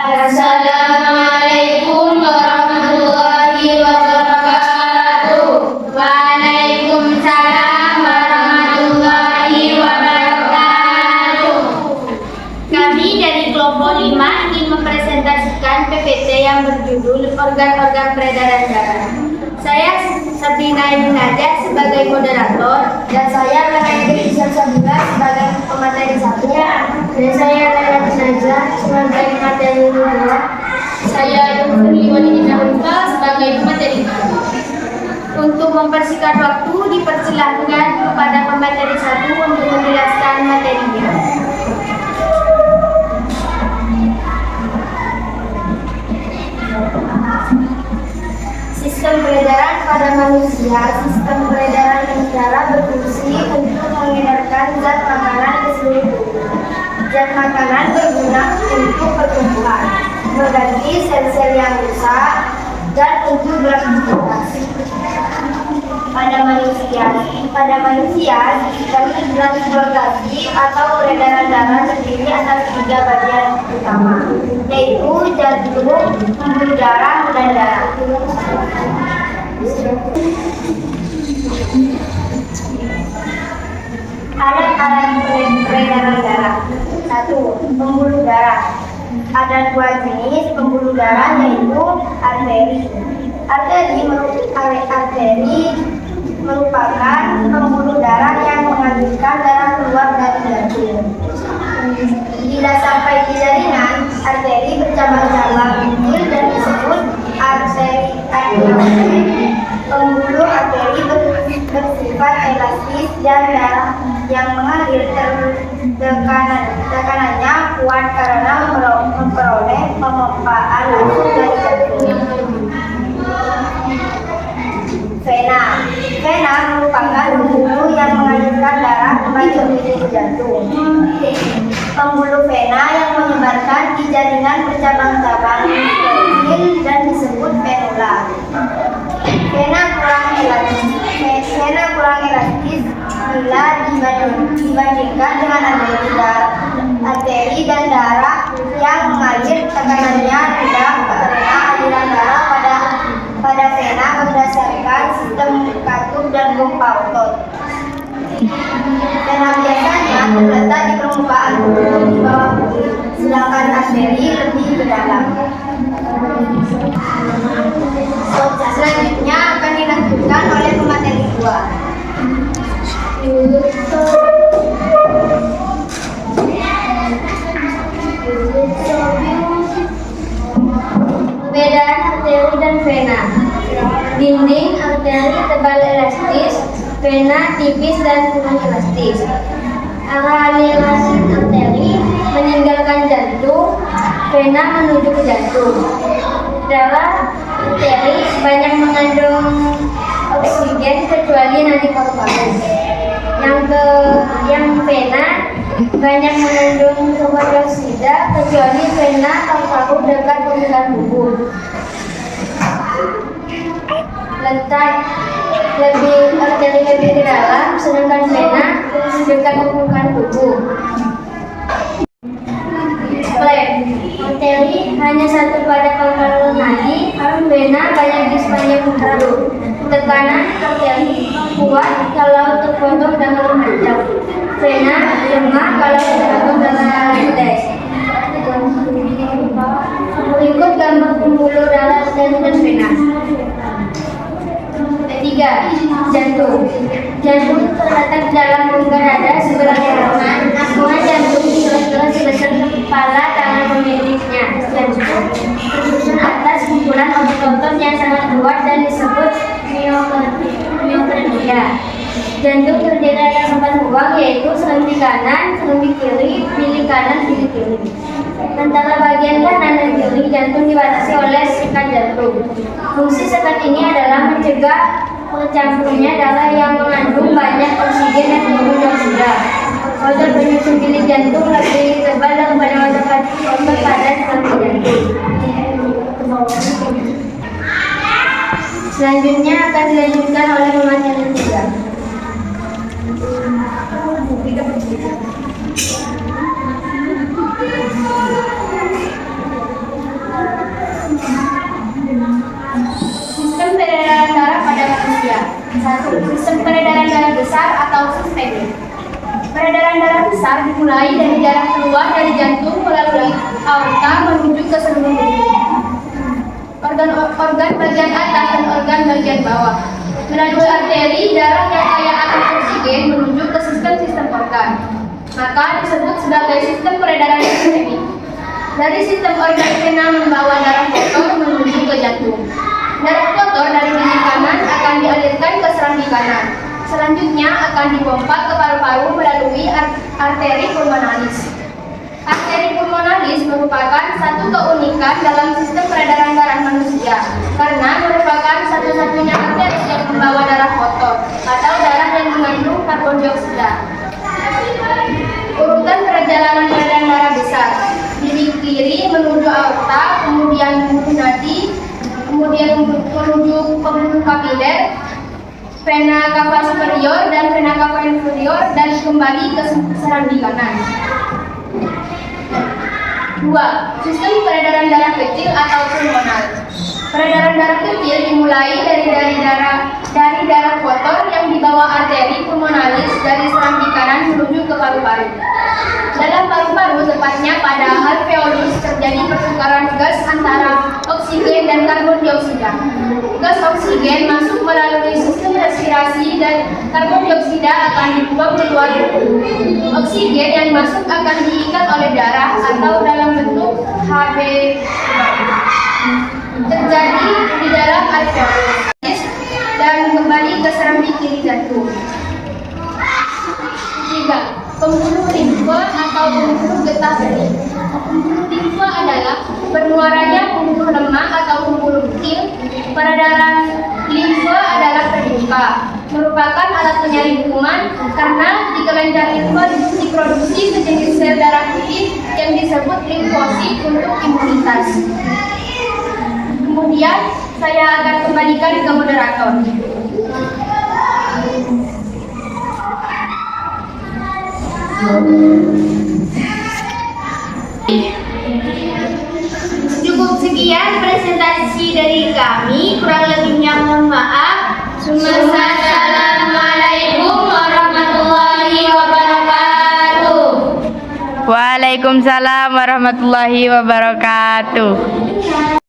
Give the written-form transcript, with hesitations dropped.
Assalamualaikum warahmatullahi wabarakatuh. Waalaikumsalam warahmatullahi wabarakatuh. Kami dari kelompok 5 ingin mempresentasikan PPT yang berjudul Organ-organ Peredaran Darah. Saya Sabrina Ibn Najah sebagai moderator, dan saya Laila Sabila sebagai pemateri 1, dan saya Laila Najah sebagai materi 2. Saya Yufri Walidina sebagai pemateri 3. Untuk mempersingkat waktu, dipersilahkan kepada pemateri 1 untuk menjelaskan materinya. Sistem peredaran pada manusia. Sistem peredaran darah berfungsi untuk mengedarkan zat makanan ke seluruh tubuh. Zat makanan berguna untuk pertumbuhan, mengganti sel-sel yang rusak, dan untuk beraktivitas. Pada manusia, sistem transportasi atau peredaran darah terdiri atas 3 bagian utama, yaitu jantung, pembuluh darah, dan darah. Alat-alat peredaran darah. 1. Pembuluh darah. Ada 2 jenis pembuluh darah, yaitu arteri. Arteri merupakan pembuluh darah yang mengalirkan darah keluar dari jantung. Bila sampai di jaringan, arteri bercabang-cabang kecil dan disebut arteri. Pembuluh arteri bersifat elastis dan darah yang mengalir tekanannya kuat karena memperoleh pemompaan langsung dari jantung. Vena merupakan pembuluh yang mengalirkan darah kembali ke jantung. Pembuluh vena yang menyebarkan di jaringan bercabang-cabang kecil dan disebut venula. Vena kurang elastis bila dibandingkan dengan arteri dan darah yang mengalir tekanannya rendah karena aliran darah pada vena berdasarkan sistem katup dan pompa otot. Vena biasanya terletak di permukaan tubuh di bawah kulit, sedangkan arteri lebih ke dalam. Selanjutnya akan dilanjutkan oleh pemateri 2. Perbedaan arteri dan vena. Dinding arteri tebal elastis, vena tipis dan kurang elastis. Arah aliran arteri meninggalkan jantung, vena menuju ke jantung. Darah arteri banyak mengandung oksigen kecuali nadi paru-paru. Yang vena banyak mengandung karbon dioksida kecuali vena paru-paru dekat permukaan tubuh. Letak arteri lebih ke dalam, sedangkan vena dekat permukaan tubuh. Arteri hanya satu pada pangkal nadi, vena banyak di sepanjang jalur. Tekanan arteri kuat kalau terpotong dengan panjang, vena lemah kalau terpotong dengan pendek. Berikut gambar pembuluh darah arteri dan vena. 3. Jantung. Jantung terletak di dalam rongga dada sebelah kanan. Nakungan jantung di sela-sela sebesar kepala tangan pemiliknya. Jantung tersusun atas kumpulan otot-otot yang sangat kuat dan disebut miokardia. Jantung terdiri atas 4 ruang, yaitu serambi kanan, serambi kiri, bilik kanan, bilik kiri. Antara bagian kanan dan kiri jantung dibatasi oleh sekat jantung. Fungsi sekat ini adalah mencegah tercampurnya darah yang mengandung banyak oksigen dan karbon dioksida. Otot penyusun bilik jantung lebih tebal daripada otot pada serambi jantung. Selanjutnya akan dilanjutkan oleh pemateri 3. mulai dari jarak keluar dari jantung melalui aorta menuju ke seluruh tubuh. Organ bagian atas dan organ bagian bawah. Melalui arteri, darah yang kaya akan oksigen menuju ke sistem-sistem organ. Maka disebut sebagai sistem peredaran sistemik. Dari sistem organ vena membawa darah kotor menuju ke jantung. Darah kotor dari gigi kanan akan dialirkan ke serambi kanan. Selanjutnya akan dipompa ke paru-paru melalui arteri pulmonalis. Arteri pulmonalis merupakan satu keunikan dalam sistem peredaran darah manusia karena merupakan satu-satunya arteri yang membawa darah kotor atau darah yang mengandung karbon dioksida. Urutan perjalanan peredaran darah besar. Dari kiri menuju aorta, kemudian menuju nadi, kemudian menuju pembuluh kapiler, vena cava superior dan vena cava inferior, dan kembali ke serambi kanan. 2. Sistem peredaran darah kecil atau pulmonal. Peredaran darah kecil dimulai dari darah kotor yang dibawa arteri pulmonalis dari serambi kanan menuju ke paru-paru. Dalam paru-paru, tepatnya pada alveolus, terjadi pertukaran gas antara oksigen dan karbon dioksida. Gas oksigen masuk melalui sistem respirasi dan karbon dioksida akan dibuang keluar tubuh. Oksigen yang masuk akan diikat oleh darah atau dalam bentuk Hb terjadi di dalam alveolus dan kembali ke serambi kiri jantung. 3. Pembuluh limfe atau pembuluh getah bening. Pembuluh limfe adalah bermuaranya pembuluh lemak atau pembuluh kecil. Peredaran limfe adalah terbuka, merupakan alat penyaring kuman karena di kelenjar limfe diproduksi sejenis sel darah putih yang disebut limfosit untuk imunitas. Kemudian saya akan kembalikan ke moderator. Cukup sekian presentasi dari kami, kurang lebihnya mohon maaf. Assalamualaikum warahmatullahi wabarakatuh. Waalaikumsalam warahmatullahi wabarakatuh.